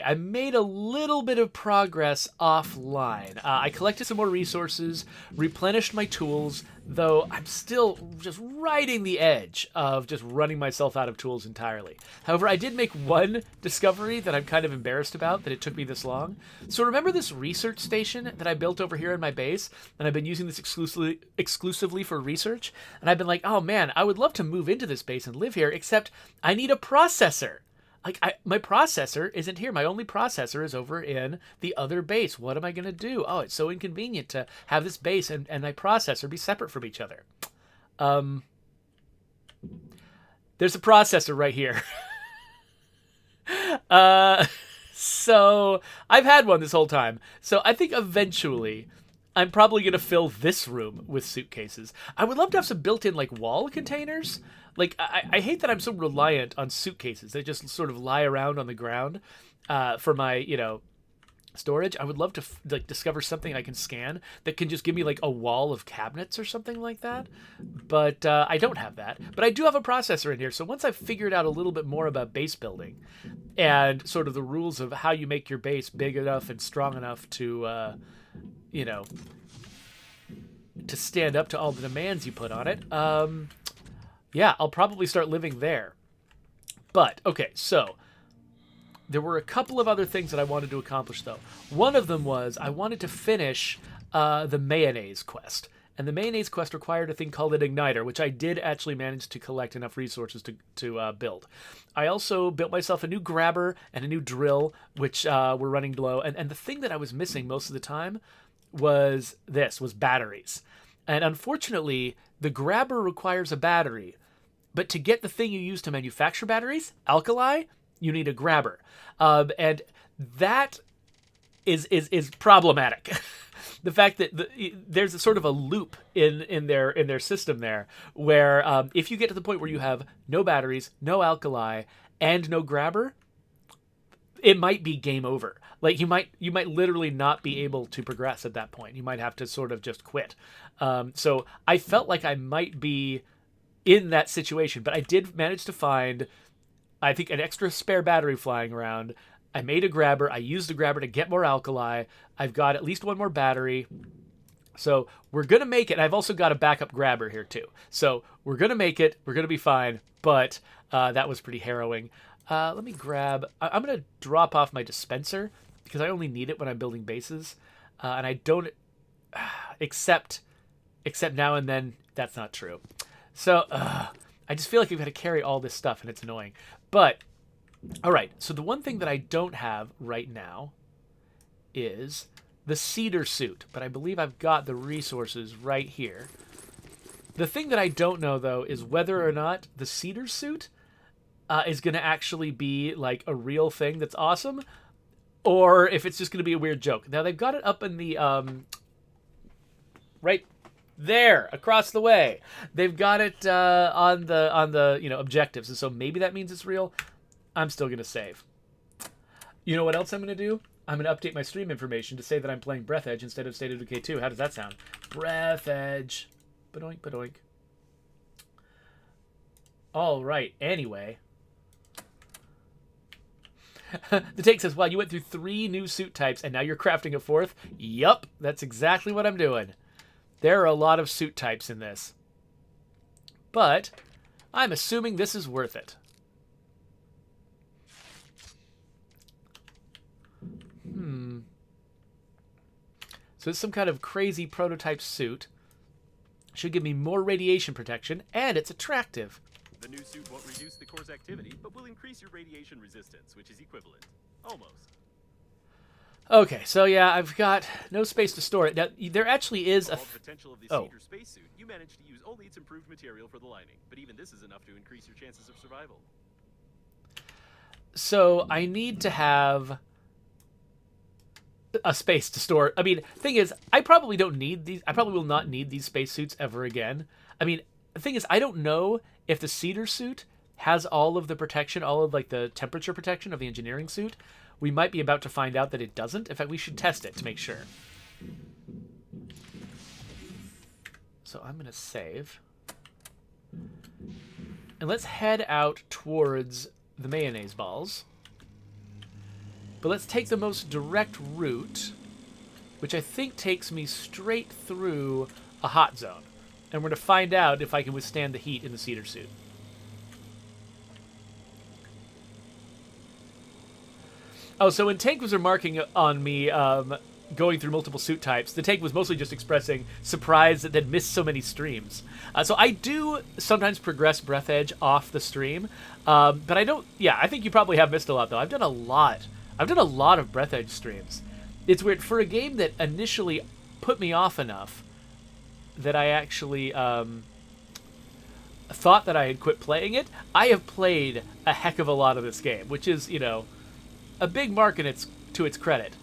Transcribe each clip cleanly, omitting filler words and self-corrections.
I made a little bit of progress offline. I collected some more resources, replenished my tools, though I'm still just riding the edge of just running myself out of tools entirely. However, I did make one discovery that I'm kind of embarrassed about that it took me this long. So remember this research station that I built over here in my base, and I've been using this exclusively for research? And I've been like, oh man, I would love to move into this base and live here, except I need a processor. Like, my processor isn't here. My only processor is over in the other base. What am I going to do? Oh, it's so inconvenient to have this base and my processor be separate from each other. There's a processor right here. So I've had one this whole time. So I think eventually I'm probably going to fill this room with suitcases. I would love to have some built-in, like, wall containers. Like, I hate that I'm so reliant on suitcases. They just sort of lie around on the ground for my, storage. I would love to, like, discover something I can scan that can just give me, like, a wall of cabinets or something like that. But I don't have that. But I do have a processor in here. So once I've figured out a little bit more about base building and sort of the rules of how you make your base big enough and strong enough to, to stand up to all the demands you put on it, yeah, I'll probably start living there. But, okay, so there were a couple of other things that I wanted to accomplish, though. One of them was I wanted to finish the mayonnaise quest. And the mayonnaise quest required a thing called an igniter, which I did actually manage to collect enough resources to build. I also built myself a new grabber and a new drill, which were running low. And the thing that I was missing most of the time was batteries. And unfortunately, the grabber requires a battery. But to get the thing you use to manufacture batteries, alkali, you need a grabber. And that is problematic. The fact that there's a sort of a loop in their system there, where if you get to the point where you have no batteries, no alkali, and no grabber, it might be game over. Like, you might literally not be able to progress at that point. You might have to sort of just quit. So I felt like I might be in that situation, but I did manage to find, I think, an extra spare battery flying around. I made a grabber. I used the grabber to get more alkali. I've got at least one more battery. So we're going to make it. I've also got a backup grabber here too. So we're going to make it. We're going to be fine. But that was pretty harrowing. Let me grab, I'm going to drop off my dispenser because I only need it when I'm building bases. And I don't, except now and then, that's not true. So I just feel like I've got to carry all this stuff and it's annoying. But, all right, so the one thing that I don't have right now is the cedar suit. But I believe I've got the resources right here. The thing that I don't know, though, is whether or not the cedar suit is going to actually be, like, a real thing that's awesome, or if it's just going to be a weird joke. Now, they've got it up in the, right there, across the way. They've got it on the objectives, and so maybe that means it's real. I'm still going to save. You know what else I'm going to do? I'm going to update my stream information to say that I'm playing Breathedge instead of State of Decay 2. How does that sound? Breathedge. Badoink, badoink. All right, anyway. The take says, wow, you went through 3 new suit types and now you're crafting a 4th? Yup, that's exactly what I'm doing. There are a lot of suit types in this. But I'm assuming this is worth it. So it's some kind of crazy prototype suit. Should give me more radiation protection, and it's attractive. The new suit won't reduce the core's activity, but will increase your radiation resistance, which is equivalent. Almost. Okay, so yeah, I've got no space to store it. Now, there actually is For all the potential of the cedar spacesuit, you managed to use only its improved material for the lining, but even this is enough to increase your chances of survival. So I need to have a space to store. I mean, thing is, I probably don't need these. I probably will not need these spacesuits ever again. I mean, the thing is, I don't know if the cedar suit has all of the protection, all of, like, the temperature protection of the engineering suit. We might be about to find out that it doesn't. In fact, we should test it to make sure. So I'm going to save. And let's head out towards the mayonnaise balls. But let's take the most direct route, which I think takes me straight through a hot zone. And we're going to find out if I can withstand the heat in the cedar suit. Oh, so when Tank was remarking on me going through multiple suit types, the Tank was mostly just expressing surprise that they'd missed so many streams. So I do sometimes progress Breathedge off the stream, but I don't... Yeah, I think you probably have missed a lot, though. I've done a lot of Breathedge streams. It's weird. For a game that initially put me off enough that I actually thought that I had quit playing it, I have played a heck of a lot of this game, which is, you know, a big mark to its credit.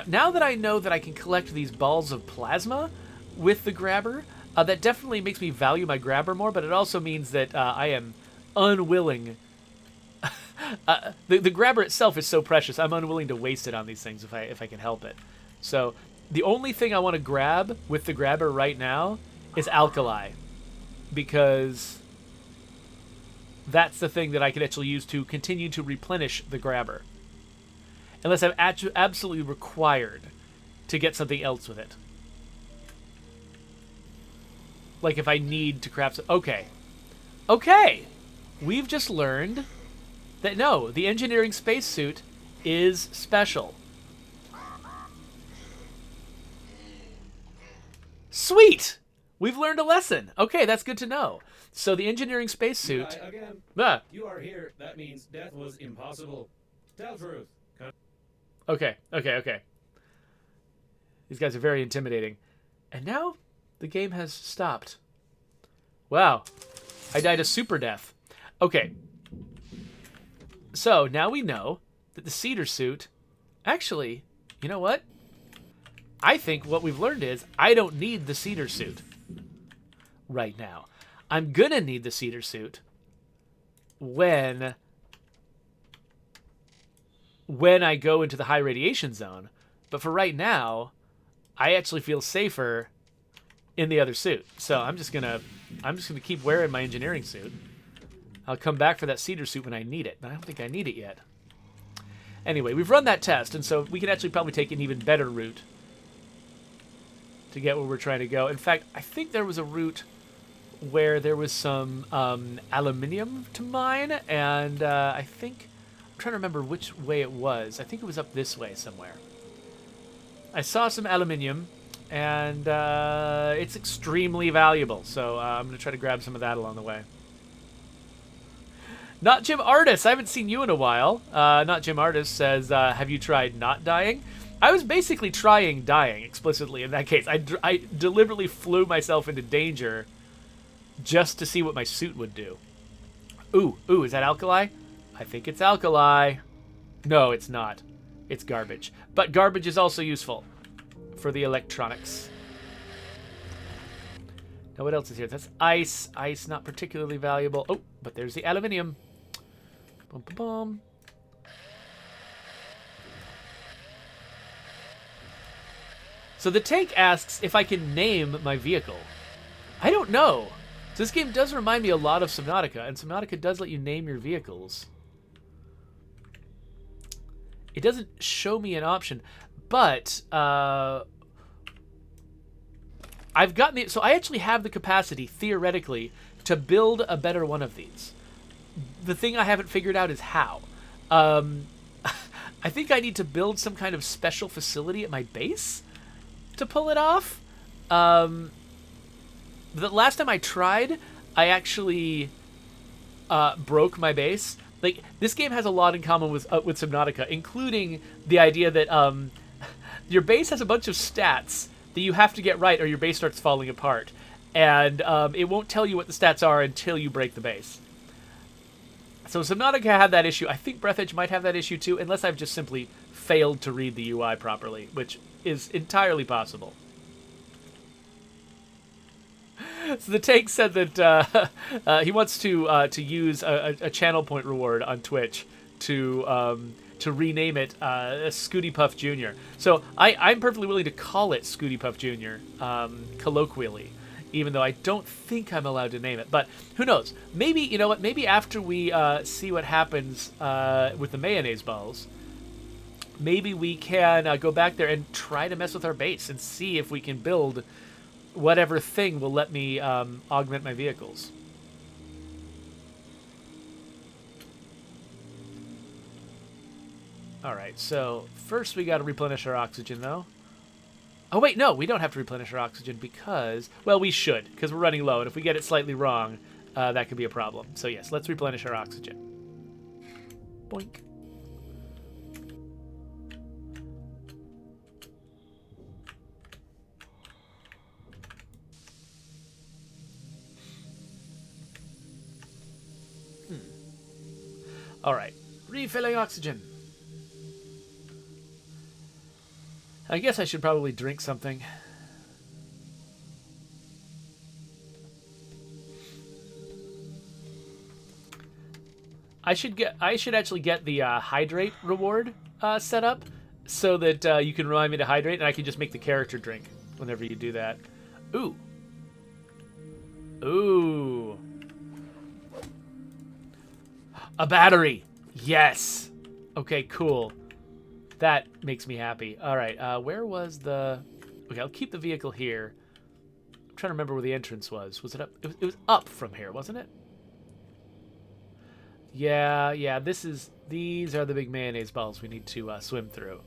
Now that I know that I can collect these balls of plasma with the grabber, that definitely makes me value my grabber more, but it also means that I am unwilling... the grabber itself is so precious, I'm unwilling to waste it on these things if I can help it. So the only thing I want to grab with the grabber right now is alkali, because that's the thing that I can actually use to continue to replenish the grabber. Unless I'm absolutely required to get something else with it. Like if I need to craft... Okay. Okay! We've just learned that no, the engineering spacesuit is special. Sweet! We've learned a lesson. Okay, that's good to know. So the engineering spacesuit... Again. You are here. That means death was impossible. Tell truth. Okay. These guys are very intimidating. And now the game has stopped. Wow. I died a super death. Okay. So now we know that the cedar suit... Actually, you know what? I think what we've learned is I don't need the cedar suit right now. I'm gonna need the cedar suit when I go into the high radiation zone. But for right now, I actually feel safer in the other suit. So I'm just gonna keep wearing my engineering suit. I'll come back for that cedar suit when I need it. But I don't think I need it yet. Anyway, we've run that test, and so we can actually probably take an even better route to get where we're trying to go. In fact, I think there was a route where there was some aluminium to mine, and I think... I'm trying to remember which way it was. I think it was up this way somewhere. I saw some aluminium, and it's extremely valuable, so I'm going to try to grab some of that along the way. Not Jim Artis! I haven't seen you in a while. Not Jim Artis says, have you tried not dying? I was basically trying dying, explicitly, in that case. I deliberately flew myself into danger just to see what my suit would do. Ooh, is that alkali? I think it's alkali. No, it's not. It's garbage. But garbage is also useful for the electronics. Now, what else is here? That's ice. Ice, not particularly valuable. Oh, but there's the aluminium. Boom, boom, boom. So the tank asks if I can name my vehicle. I don't know. So this game does remind me a lot of Subnautica, and Subnautica does let you name your vehicles. It doesn't show me an option, but I've gotten the... So I actually have the capacity, theoretically, to build a better one of these. The thing I haven't figured out is how. I think I need to build some kind of special facility at my base to pull it off. The last time I tried, I actually broke my base. Like, this game has a lot in common with Subnautica, including the idea that your base has a bunch of stats that you have to get right or your base starts falling apart. And it won't tell you what the stats are until you break the base. So Subnautica had that issue. I think Breathedge might have that issue too, unless I've just simply failed to read the UI properly, which is entirely possible. So the tank said that he wants to use a channel point reward on Twitch to rename it Scooty Puff Jr. So I'm perfectly willing to call it Scooty Puff Jr. Colloquially, even though I don't think I'm allowed to name it. But who knows? Maybe, you know what? Maybe after we see what happens with the mayonnaise balls, maybe we can go back there and try to mess with our base and see if we can build whatever thing will let me augment my vehicles. All right, so first we got to replenish our oxygen, though. Oh, wait, no, we don't have to replenish our oxygen because... Well, we should, because we're running low, and if we get it slightly wrong, that could be a problem. So, yes, let's replenish our oxygen. Boink. All right, refilling oxygen. I guess I should probably drink something. I should actually get the hydrate reward set up so that you can remind me to hydrate, and I can just make the character drink whenever you do that. Ooh. Ooh. A battery. Yes. Okay, cool. That makes me happy. All right, where was the... Okay, I'll keep the vehicle here. I'm trying to remember where the entrance was. Was it up? It was up from here, wasn't it? Yeah, these are the big mayonnaise balls we need to swim through.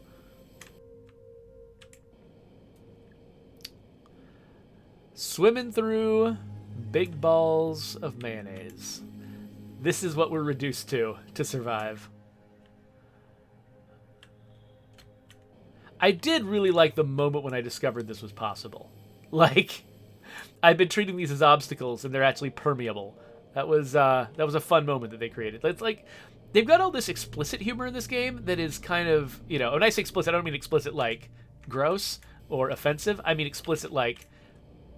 Swimming through big balls of mayonnaise. This is what we're reduced to survive. I did really like the moment when I discovered this was possible. Like, I've been treating these as obstacles, and they're actually permeable. That was a fun moment that they created. It's like, they've got all this explicit humor in this game that is kind of, you know, when I say explicit, I don't mean explicit like gross or offensive. I mean explicit like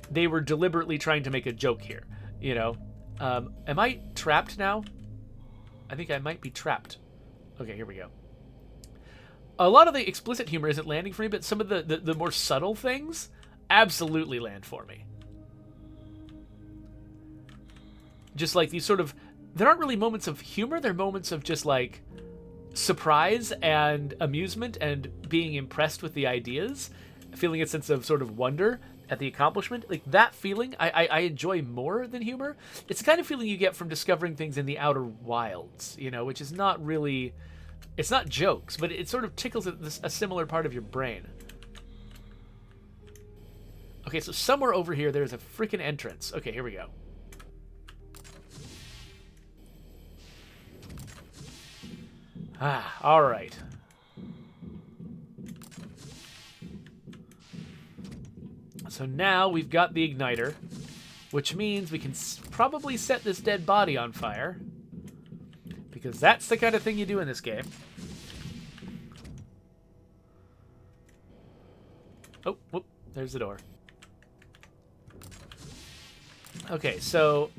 they were deliberately trying to make a joke here, you know. Am I trapped now? I think I might be trapped. Okay, here we go. A lot of the explicit humor isn't landing for me, but some of the more subtle things absolutely land for me. Just like these sort of... There aren't really moments of humor, they're moments of just like surprise and amusement and being impressed with the ideas, feeling a sense of sort of wonder at the accomplishment. Like that feeling I enjoy more than humor. It's the kind of feeling you get from discovering things in the outer wilds, you know, which is not really... It's not jokes, but it sort of tickles a similar part of your brain. Okay, so somewhere over here, there's a freaking entrance. Okay, here we go. Ah, all right. So now we've got the igniter, which means we can probably set this dead body on fire. Because that's the kind of thing you do in this game. Oh, whoop, there's the door. Okay, so...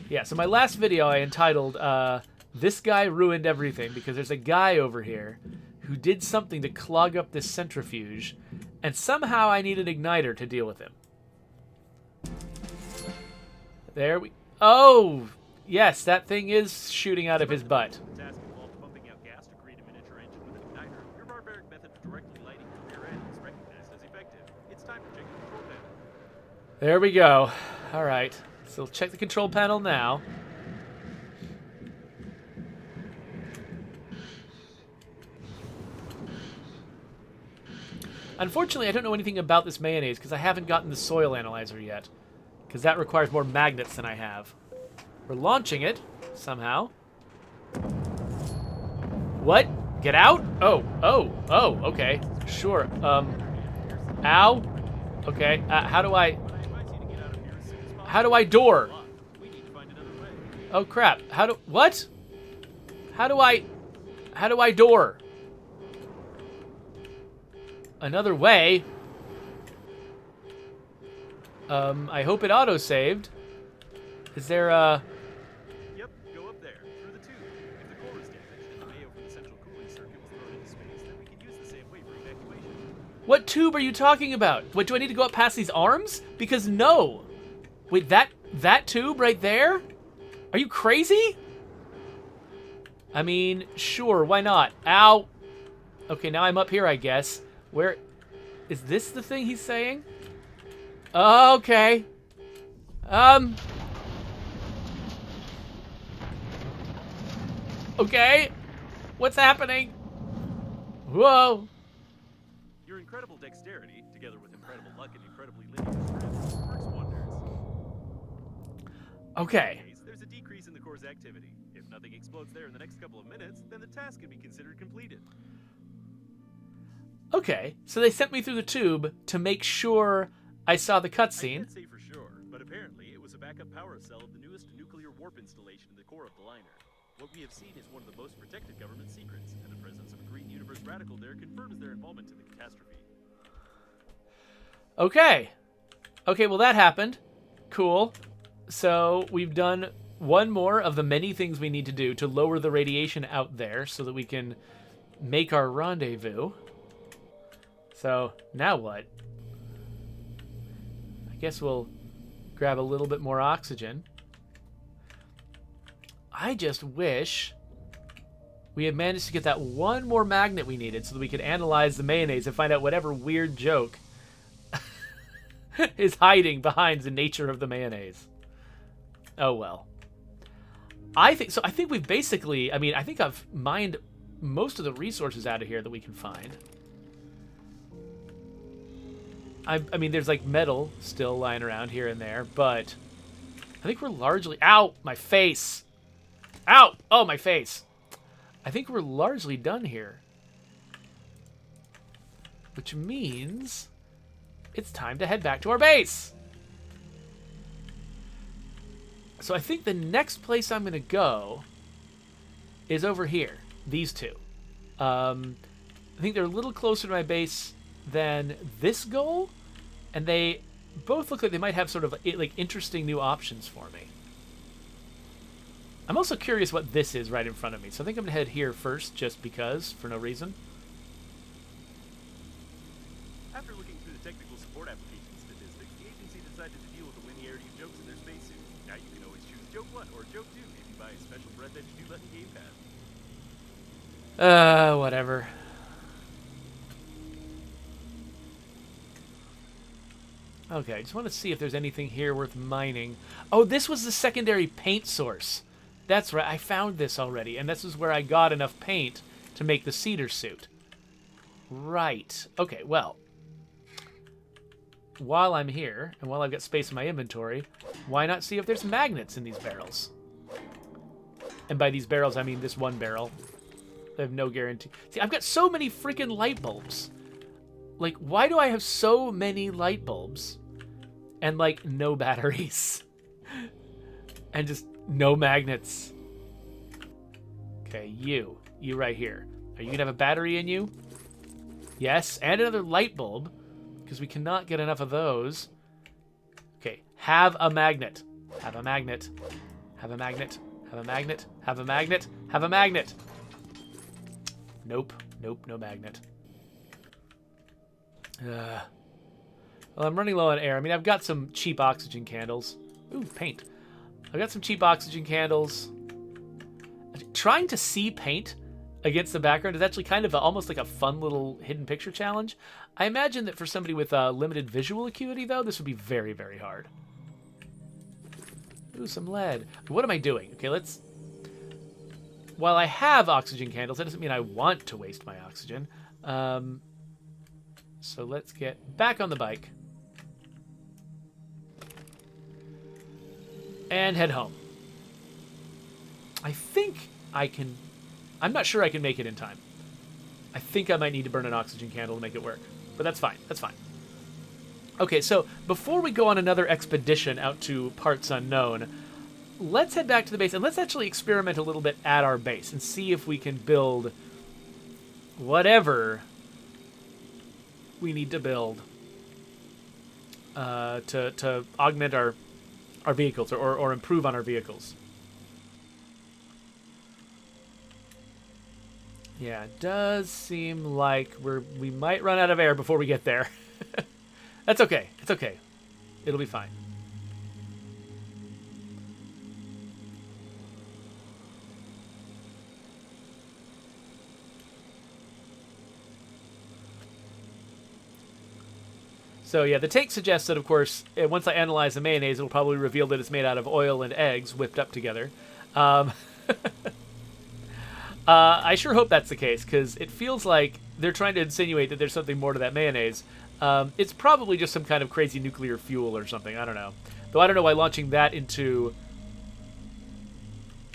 Yeah, so my last video I entitled, This Guy Ruined Everything, because there's a guy over here who did something to clog up this centrifuge, and somehow I need an igniter to deal with him. There we... Oh! Yes, that thing is shooting out of his butt. Task involved pumping out gas to create a miniature engine with an igniter. Your barbaric method of directly lighting the rear end is recognized as effective. It's time to check the control panel. There we go. All right. So check the control panel now. Unfortunately, I don't know anything about this mayonnaise because I haven't gotten the soil analyzer yet. Because that requires more magnets than I have. We're launching it, somehow. What? Get out? Oh, okay. Sure. Ow? Okay, how do I... How do I door? Oh, crap. What? How do I door? Another way? I hope it auto-saved. Is there a... Yep, go up there, through the tube. If the core is damaged and the mayo from the central cooling circuit was thrown into space, then we can use the same way for evacuation. What tube are you talking about? What, do I need to go up past these arms? Because no. Wait, that tube right there? Are you crazy? I mean, sure, why not? Ow. Okay, now I'm up here, I guess. Where... Is this the thing he's saying? Okay. Okay. What's happening? Whoa. Your incredible dexterity, together with incredible luck and incredibly linear scripts, works wonders. Okay. In this case, there's a decrease in the core's activity. If nothing explodes there in the next couple of minutes, then the task can be considered completed. Okay, so they sent me through the tube to make sure I saw the I cutscene. can't say for sure, but apparently it was a backup power cell of the newest nuclear warp installation in the core of the liner. What we have seen is one of the most protected government secrets, and the presence of a Green Universe radical there confirms their involvement in the catastrophe. Okay. Okay, well that happened. Cool. So we've done one more of the many things we need to do to lower the radiation out there so that we can make our rendezvous. So now what? I guess we'll grab a little bit more oxygen. I just wish we had managed to get that one more magnet we needed so that we could analyze the mayonnaise and find out whatever weird joke is hiding behind the nature of the mayonnaise. Oh well. I think we've basically, I think I've mined most of the resources out of here that we can find. I mean, there's like metal still lying around here and there, but I think we're largely... Ow! My face! Ow! Oh, my face! I think we're largely done here. Which means it's time to head back to our base! So I think the next place I'm going to go is over here. These two. I think they're a little closer to my base than this goal, and they both look like they might have sort of like interesting new options for me. I'm also curious what this is right in front of me, so I think I'm gonna head here first, just because, for no reason. After looking through the technical support application statistics, the agency decided to deal with the linearity of jokes in their spacesuit. Now you can always choose joke 1 or joke 2 if you buy a special Breathedge 2-button gamepad. Whatever. Okay, I just want to see if there's anything here worth mining. Oh, this was the secondary paint source. That's right, I found this already, and this is where I got enough paint to make the cedar suit. Right. Okay, well. While I'm here, and while I've got space in my inventory, why not see if there's magnets in these barrels? And by these barrels, I mean this one barrel. I have no guarantee. See, I've got so many freaking light bulbs. Like, why do I have so many light bulbs and, like, no batteries? And just no magnets. Okay, you right here. Are you going to have a battery in you? Yes, and another light bulb, because we cannot get enough of those. Okay, have a magnet. Have a magnet. Have a magnet. Have a magnet. Have a magnet. Have a magnet. Nope. Nope, no magnet. Well, I'm running low on air. I mean, I've got some cheap oxygen candles. Ooh, paint. I've got some cheap oxygen candles. Trying to see paint against the background is actually kind of almost like a fun little hidden picture challenge. I imagine that for somebody with limited visual acuity, though, this would be very, very hard. Ooh, some lead. What am I doing? Okay, let's... While I have oxygen candles, that doesn't mean I want to waste my oxygen. So let's get back on the bike. And head home. I think I can... I'm not sure I can make it in time. I think I might need to burn an oxygen candle to make it work. But that's fine. That's fine. Okay, so before we go on another expedition out to parts unknown, let's head back to the base and let's actually experiment a little bit at our base and see if we can build whatever we need to build to augment our vehicles or improve on our vehicles. Yeah, it does seem like we might run out of air before we get there. That's okay. It's okay. It'll be fine. So yeah, the tank suggests that, of course, once I analyze the mayonnaise, it'll probably reveal that it's made out of oil and eggs whipped up together. Um, I sure hope that's the case, because it feels like they're trying to insinuate that there's something more to that mayonnaise. It's probably just some kind of crazy nuclear fuel or something. I don't know. Though I don't know why launching that into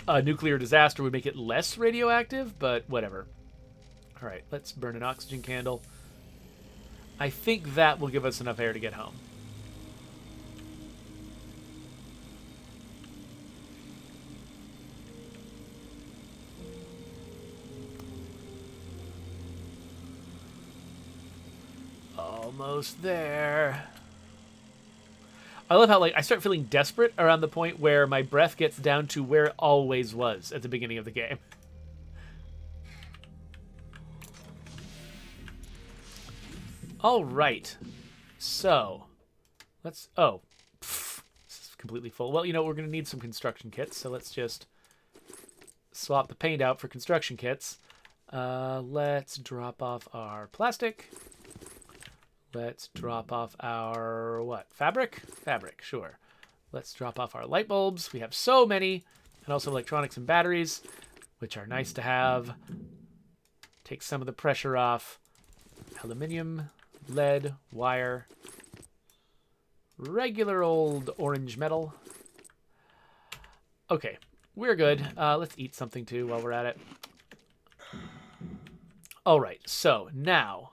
a nuclear disaster would make it less radioactive, but whatever. All right, let's burn an oxygen candle. I think that will give us enough air to get home. Almost there. I love how, like, I start feeling desperate around the point where my breath gets down to where it always was at the beginning of the game. All right. So, let's... Oh. Pff, this is completely full. Well, you know, we're going to need some construction kits, so let's just swap the paint out for construction kits. Let's drop off our plastic. Let's drop off our, what, fabric? Fabric, sure. Let's drop off our light bulbs. We have so many. And also electronics and batteries, which are nice to have. Take some of the pressure off. Aluminium, lead, wire. Regular old orange metal. Okay, we're good. Let's eat something too while we're at it. All right, so now...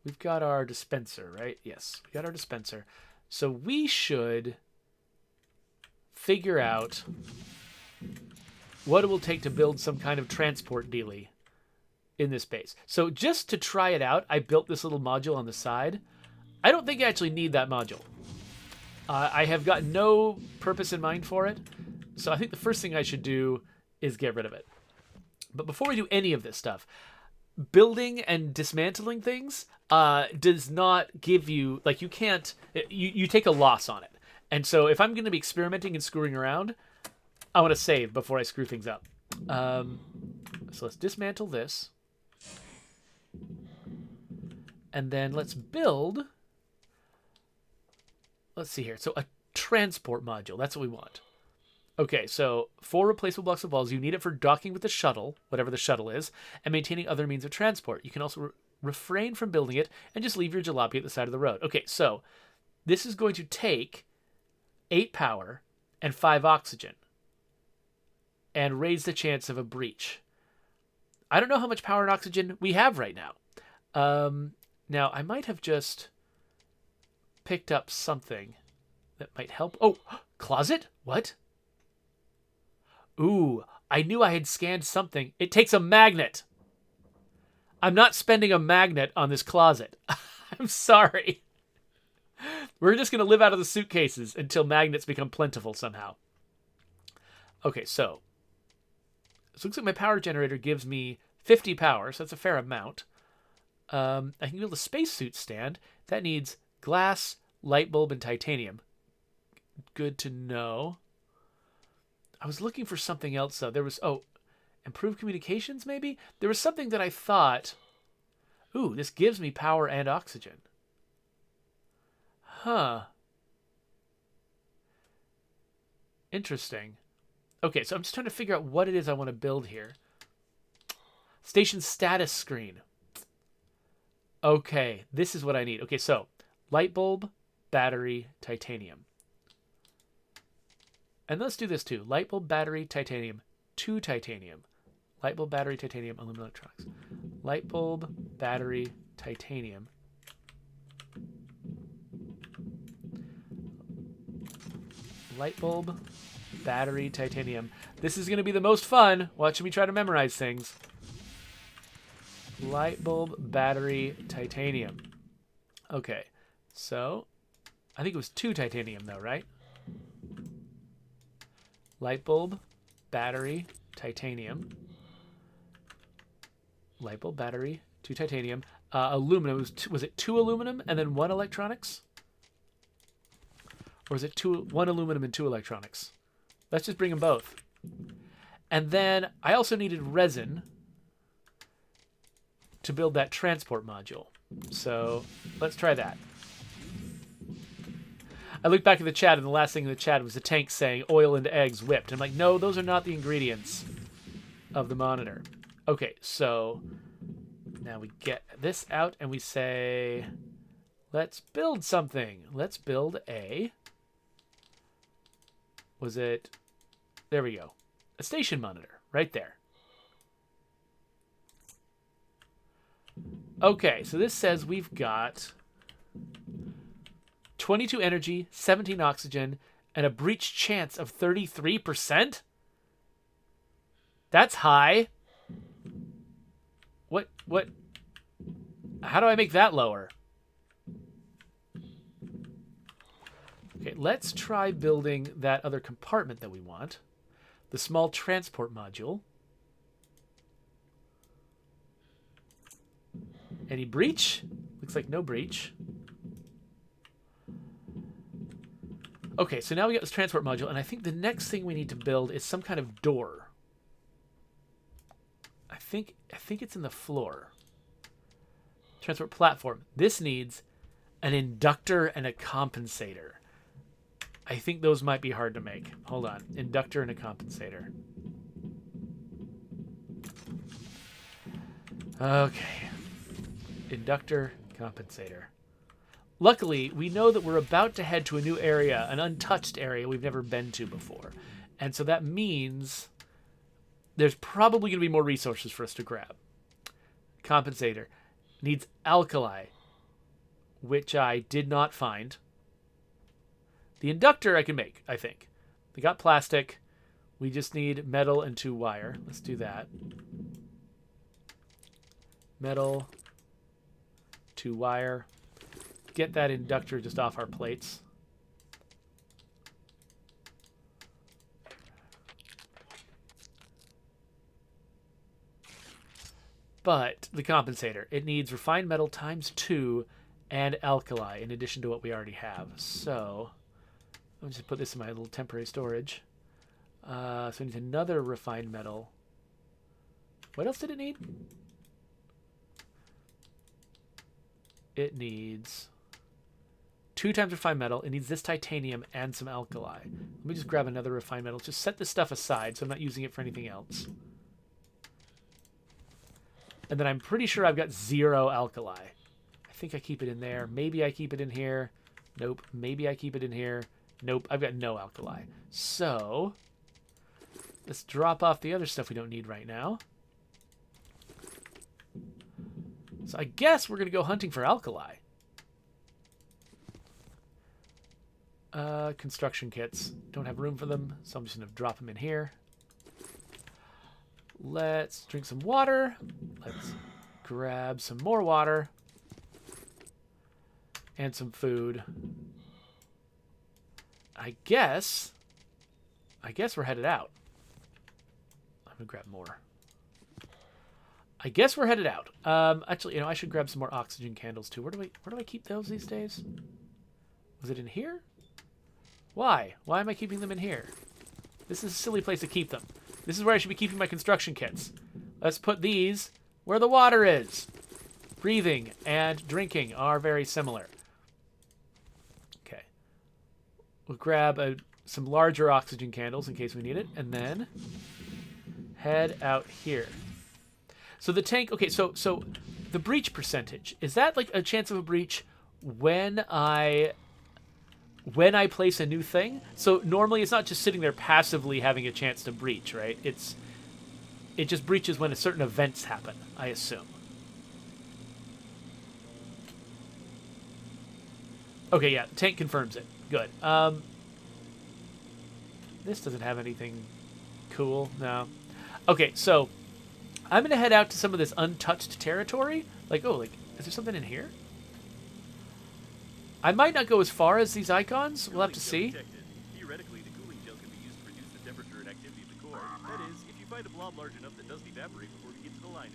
We've got our dispenser, right? Yes, we got our dispenser. So we should figure out what it will take to build some kind of transport dealie in this base. So just to try it out, I built this little module on the side. I don't think I actually need that module. I have got no purpose in mind for it. So I think the first thing I should do is get rid of it. But before we do any of this stuff, building and dismantling things does not give you, like, you can't, you take a loss on it. And so if I'm going to be experimenting and screwing around, I want to save before I screw things up. So let's dismantle this. And then let's build, let's see here. So a transport module, that's what we want. Okay, so 4 replaceable blocks of walls. You need it for docking with the shuttle, whatever the shuttle is, and maintaining other means of transport. You can also refrain from building it and just leave your jalopy at the side of the road. Okay, so this is going to take 8 power and 5 oxygen and raise the chance of a breach. I don't know how much power and oxygen we have right now. Now, I might have just picked up something that might help. Oh, closet? What? Ooh, I knew I had scanned something. It takes a magnet. I'm not spending a magnet on this closet. I'm sorry. We're just going to live out of the suitcases until magnets become plentiful somehow. Okay, so it looks like my power generator gives me 50 power, so that's a fair amount. I can build a spacesuit stand. That needs glass, light bulb, and titanium. Good to know. I was looking for something else, though. There was, improved communications, maybe? There was something that I thought, ooh, this gives me power and oxygen. Huh. Interesting. Okay, so I'm just trying to figure out what it is I want to build here. Station status screen. Okay, this is what I need. Okay, so light bulb, battery, titanium. And let's do this too. Light bulb, battery, titanium, 2 titanium. Light bulb, battery, titanium, aluminum electronics. Light bulb, battery, titanium. Light bulb, battery, titanium. This is going to be the most fun watching me try to memorize things. Light bulb, battery, titanium. Okay, so I think it was 2 titanium though, right? Light bulb, battery, titanium. Light bulb, battery, 2 titanium. Aluminum, was it 2 aluminum and then 1 electronics? Or is it 1 aluminum and 2 electronics? Let's just bring them both. And then I also needed resin to build that transport module. So let's try that. I looked back at the chat, and the last thing in the chat was the tank saying oil and eggs whipped. I'm like, no, those are not the ingredients of the monitor. Okay, so now we get this out, and we say, let's build something. Let's build a... Was it... There we go. A station monitor, right there. Okay, so this says we've got 22 energy, 17 oxygen, and a breach chance of 33%? That's high. What? How do I make that lower? Okay, let's try building that other compartment that we want. The small transport module. Any breach? Looks like no breach. Okay, so now we got this transport module, and I think the next thing we need to build is some kind of door. I think it's in the floor. Transport platform. This needs an inductor and a compensator. I think those might be hard to make. Hold on. Inductor and a compensator. Okay. Inductor, compensator. Luckily, we know that we're about to head to a new area, an untouched area we've never been to before. And so that means there's probably going to be more resources for us to grab. Compensator needs alkali, which I did not find. The inductor I can make, I think. We got plastic. We just need metal and 2 wire. Let's do that. Metal, 2 wire. Get that inductor just off our plates. But the compensator, it needs refined metal times 2 and alkali in addition to what we already have. So I'm just put this in my little temporary storage. So it needs another refined metal. What else did it need? It needs 2 times refined metal. It needs this titanium and some alkali. Let me just grab another refined metal. Just set this stuff aside so I'm not using it for anything else. And then I'm pretty sure I've got 0 alkali. I think I keep it in there. Maybe I keep it in here. Nope. Maybe I keep it in here. Nope. I've got no alkali. So let's drop off the other stuff we don't need right now. So I guess we're going to go hunting for alkali. Construction kits. Don't have room for them, so I'm just going to drop them in here. Let's drink some water. Let's grab some more water. And some food. I guess we're headed out. I'm going to grab more. I guess we're headed out. Actually, I should grab some more oxygen candles too. Where do I keep those these days? Was it in here? Why? Why am I keeping them in here? This is a silly place to keep them. This is where I should be keeping my construction kits. Let's put these where the water is. Breathing and drinking are very similar. Okay. We'll grab some larger oxygen candles in case we need it, and then head out here. So the tank, okay, so the breach percentage, is that like a chance of a breach when I place a new thing? So normally it's not just sitting there passively having a chance to breach, right? It just breaches when certain events happen, I assume. Okay, yeah, the tank confirms it. Good. This doesn't have anything cool, no. Okay, so I'm going to head out to some of this untouched territory. Is there something in here? I might not go as far as these icons. We'll have to see. Theoretically, the cooling gel can be used to reduce the temperature and activity of the core. That is, if you find a blob large enough that doesn't evaporate before we get to the liner.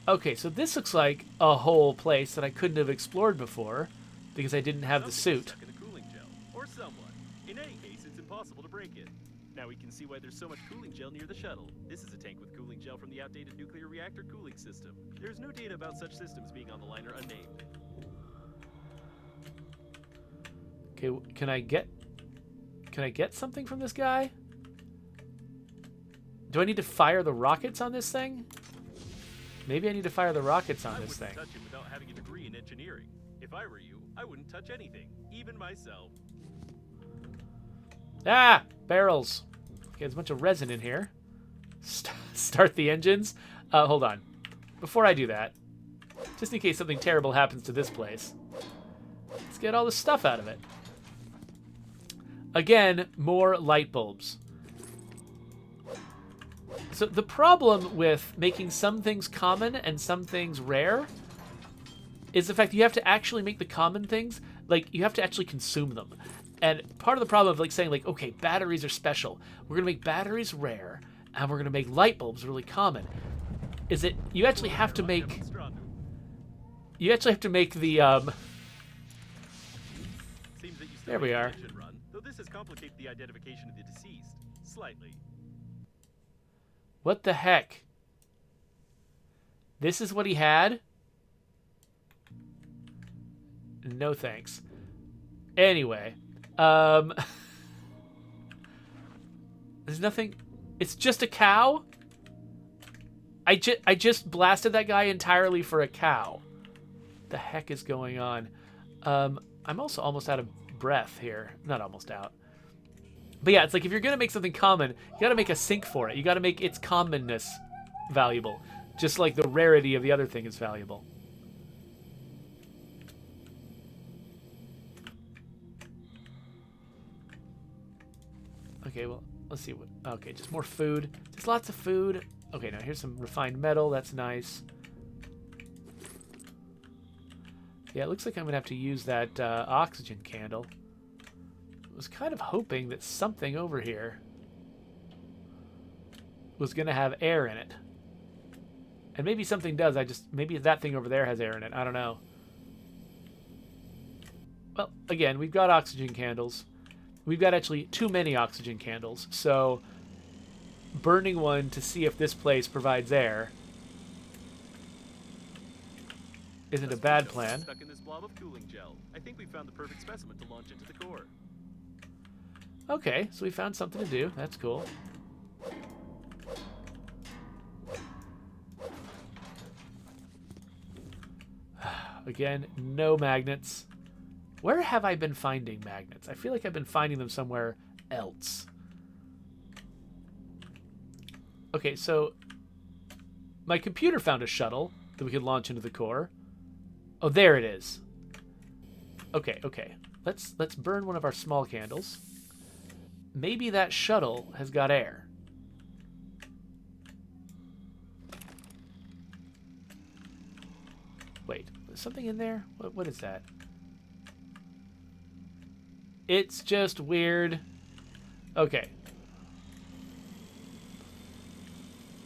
Okay, so this looks like a whole place that I couldn't have explored before because I didn't have the Something suit. stuck in the cooling gel, or someone. In any case, it's impossible to break it. Now we can see why there's so much cooling gel near the shuttle. This is a tank with cooling gel from the outdated nuclear reactor cooling system. There's no data about such systems being on the liner unnamed. Okay, can I get something from this guy? Do I need to fire the rockets on this thing? Maybe I need to fire the rockets on this thing. I wouldn't touch it without having a degree in engineering. If I were you, I wouldn't touch anything, even myself. Ah! Barrels. Okay, there's a bunch of resin in here. Start the engines. Hold on. Before I do that, just in case something terrible happens to this place, let's get all the stuff out of it. Again, more light bulbs. So the problem with making some things common and some things rare is the fact that you have to actually make the common things, like, you have to actually consume them. And part of the problem of, like, saying, like, okay, batteries are special. We're going to make batteries rare, and we're going to make light bulbs really common, is that you actually have to make... You actually have to make the, There we are. Though this has complicated the identification of the deceased, slightly. What the heck? This is what he had? No thanks. Anyway, there's nothing. It's just a cow? I just blasted that guy entirely for a cow. The heck is going on? I'm also almost out of breath here. Not almost out. But yeah, it's like if you're going to make something common, you got to make a sink for it. You got to make its commonness valuable. Just like the rarity of the other thing is valuable. Okay, well, let's see what... Okay, just more food. Just lots of food. Okay, now here's some refined metal. That's nice. Yeah, it looks like I'm going to have to use that oxygen candle. I was kind of hoping that something over here was going to have air in it. And maybe something does. Maybe that thing over there has air in it. I don't know. Well, again, we've got oxygen candles. We've got actually too many oxygen candles. So burning one to see if this place provides air isn't a bad plan. Stuck in this blob of cooling gel. I think we found the perfect specimen to launch into the core. Okay, so we found something to do. That's cool. Again, no magnets. Where have I been finding magnets? I feel like I've been finding them somewhere else. Okay, so my computer found a shuttle that we could launch into the core. Oh, there it is. Okay, okay. Let's burn one of our small candles. Maybe that shuttle has got air. Wait, there's something in there? What is that? It's just weird. Okay.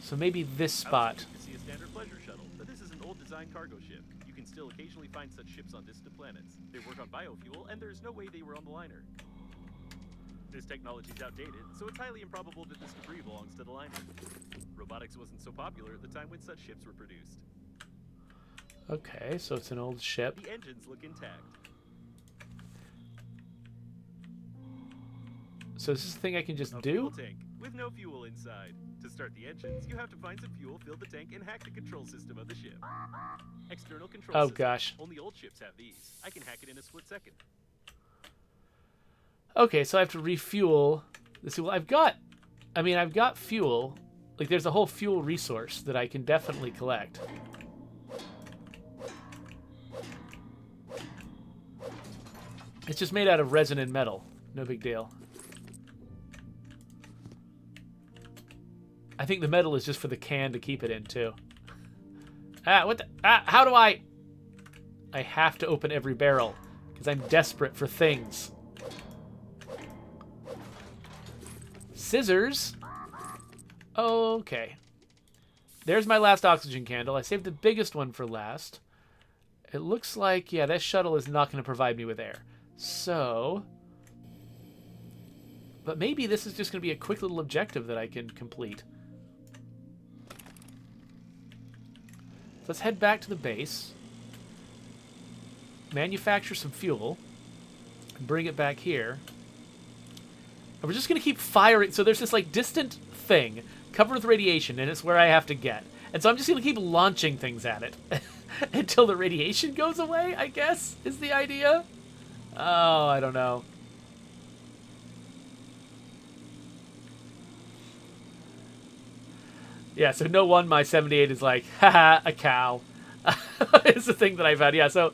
So maybe this spot. You can see a standard pleasure shuttle, but this is an old design cargo ship. You can still occasionally find such ships on distant planets. They work on biofuel, and there's no way they were on the liner. This technology is outdated, so it's highly improbable that this debris belongs to the liner. Robotics wasn't so popular at the time when such ships were produced. Okay, so it's an old ship. The engines look intact. So is this a thing I can just A do? fuel tank with no fuel inside. To start the engines, you have to find some fuel, fill the tank, and hack the control system of the ship. External control Oh, system. gosh. Only old ships have these. I can hack it in a split second. Okay, so I have to refuel. Let's see, well, I've got fuel. Like, there's a whole fuel resource that I can definitely collect. It's just made out of resin and metal. No big deal. I think the metal is just for the can to keep it in, too. What the... how do I have to open every barrel, because I'm desperate for things. Scissors. Okay. There's my last oxygen candle. I saved the biggest one for last. It looks like, yeah, that shuttle is not going to provide me with air. So... But maybe this is just going to be a quick little objective that I can complete. Let's head back to the base. Manufacture some fuel. bring it back here. And we're just going to keep firing. So there's this, like, distant thing covered with radiation, and it's where I have to get. And so I'm just going to keep launching things at it until the radiation goes away, I guess, is the idea. Oh, I don't know. Yeah, so no one my 78 is like, haha, a cow. It's the thing that I've had. Yeah, so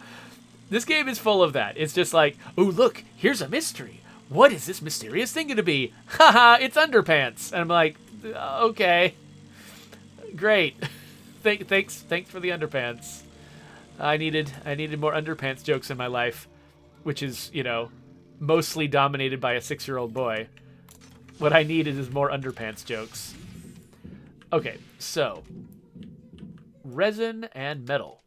this game is full of that. It's just like, oh, look, here's a mystery. What is this mysterious thing going to be? Haha, it's underpants. And I'm like, okay, great. Thanks for the underpants. I needed more underpants jokes in my life, which is, you know, mostly dominated by a 6-year-old boy. What I need is more underpants jokes. Okay, so resin and metal.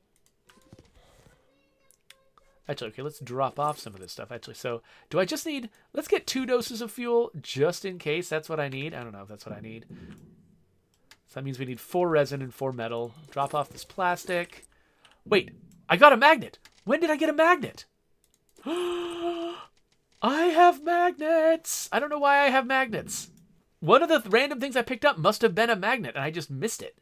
Actually, okay, let's drop off some of this stuff, actually. So, do I just need... Let's get 2 doses of fuel, just in case that's what I need. I don't know if that's what I need. So that means we need 4 resin and 4 metal. Drop off this plastic. Wait, I got a magnet! When did I get a magnet? I have magnets! I don't know why I have magnets. One of the random things I picked up must have been a magnet, and I just missed it.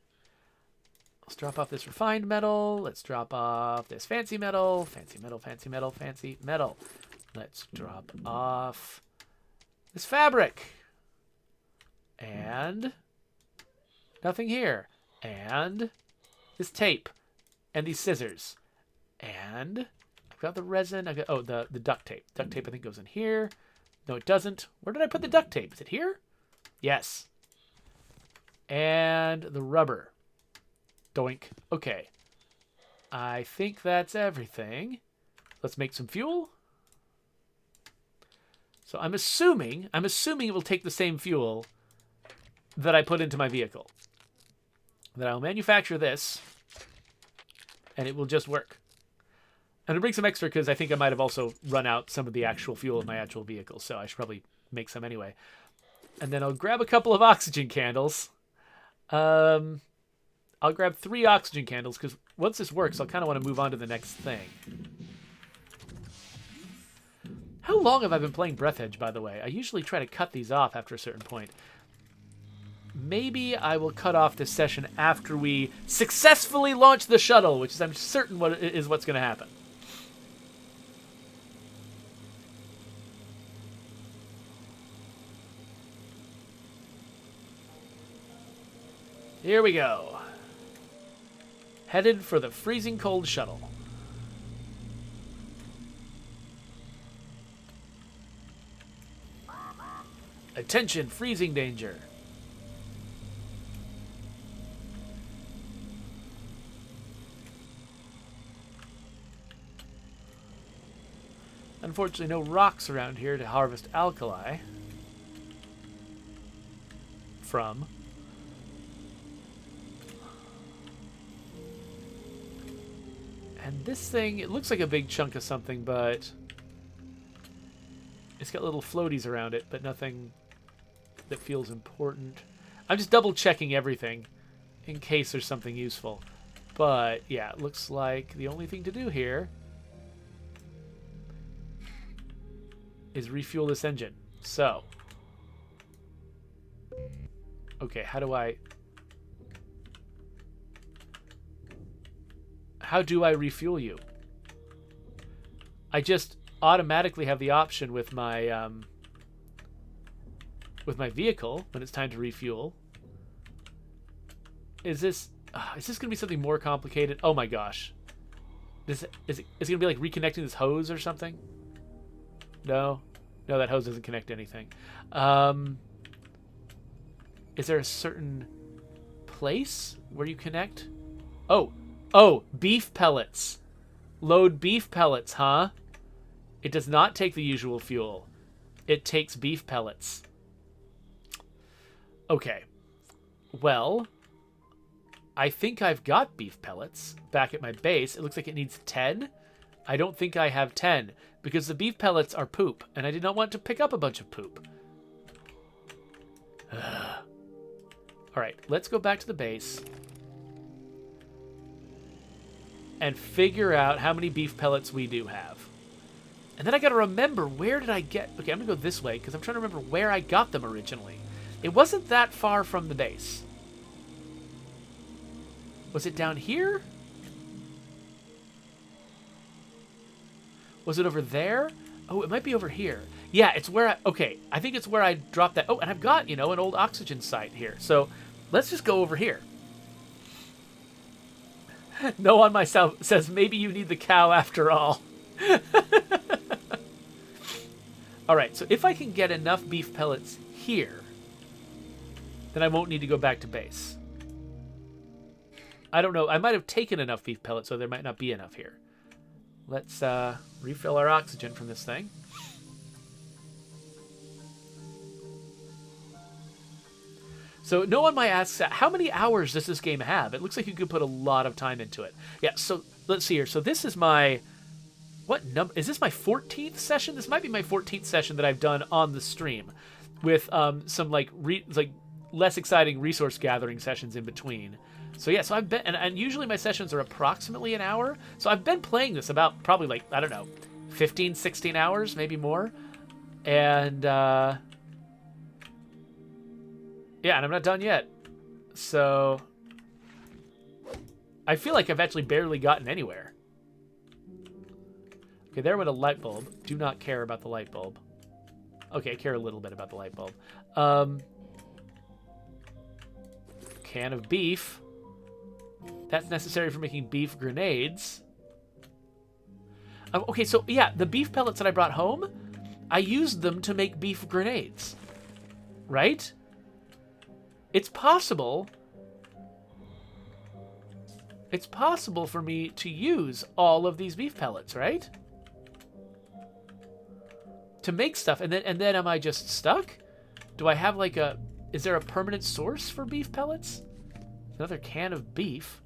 Let's drop off this refined metal. Let's drop off this fancy metal. Fancy metal, fancy metal, fancy metal. Let's drop off this fabric. And nothing here. And this tape. And these scissors. And I've got the resin. I've got, oh, the duct tape. Duct tape, I think, goes in here. No, it doesn't. Where did I put the duct tape? Is it here? Yes. And the rubber. Doink. Okay. I think that's everything. Let's make some fuel. So I'm assuming it will take the same fuel that I put into my vehicle. That I'll manufacture this, and it will just work. And I'll bring some extra because I think I might have also run out some of the actual fuel in my actual vehicle, so I should probably make some anyway. And then I'll grab a couple of oxygen candles. I'll grab 3 oxygen candles, because once this works, I'll kind of want to move on to the next thing. How long have I been playing Breathedge, by the way? I usually try to cut these off after a certain point. Maybe I will cut off this session after we successfully launch the shuttle, which is, I'm certain, what's going to happen. Here we go. Headed for the freezing cold shuttle. Attention, freezing danger. Unfortunately, no rocks around here to harvest alkali from. And this thing, it looks like a big chunk of something, but it's got little floaties around it, but nothing that feels important. I'm just double checking everything in case there's something useful. But yeah, it looks like the only thing to do here is refuel this engine. So, okay, how do I refuel you? I just automatically have the option with my vehicle when it's time to refuel. Is this gonna be something more complicated? Oh my gosh. Is it gonna be like reconnecting this hose or something? No, that hose doesn't connect to anything. Is there a certain place where you connect? Oh, beef pellets. Load beef pellets, huh? It does not take the usual fuel. It takes beef pellets. Okay. Well, I think I've got beef pellets back at my base. It looks like it needs 10. I don't think I have 10 because the beef pellets are poop, and I did not want to pick up a bunch of poop. All right, let's go back to the base and figure out how many beef pellets we do have. And then I got to remember, where did I get... Okay, I'm going to go this way, because I'm trying to remember where I got them originally. It wasn't that far from the base. Was it down here? Was it over there? Oh, it might be over here. Yeah, it's where I... Okay, I think it's where I dropped that... Oh, and I've got, you know, an old oxygen site here. So, let's just go over here. No on myself says, maybe you need the cow after all. Alright, so if I can get enough beef pellets here, then I won't need to go back to base. I don't know. I might have taken enough beef pellets, so there might not be enough here. Let's refill our oxygen from this thing. So no one might ask, how many hours does this game have? It looks like you could put a lot of time into it. Yeah, so let's see here. So this is my... What number? Is this my 14th session? This might be my 14th session that I've done on the stream, with some like less exciting resource gathering sessions in between. So yeah, so I've been, and usually my sessions are approximately an hour. So I've been playing this about probably like, I don't know, 15, 16 hours, maybe more. And yeah, and I'm not done yet. So I feel like I've actually barely gotten anywhere. Okay, there went a light bulb. Do not care about the light bulb. Okay, I care a little bit about the light bulb. Can of beef. That's necessary for making beef grenades. Okay, so yeah, the beef pellets that I brought home, I used them to make beef grenades. Right? It's possible. It's possible for me to use all of these beef pellets, right? To make stuff, and then am I just stuck? Do I have like a... Is there a permanent source for beef pellets? Another can of beef.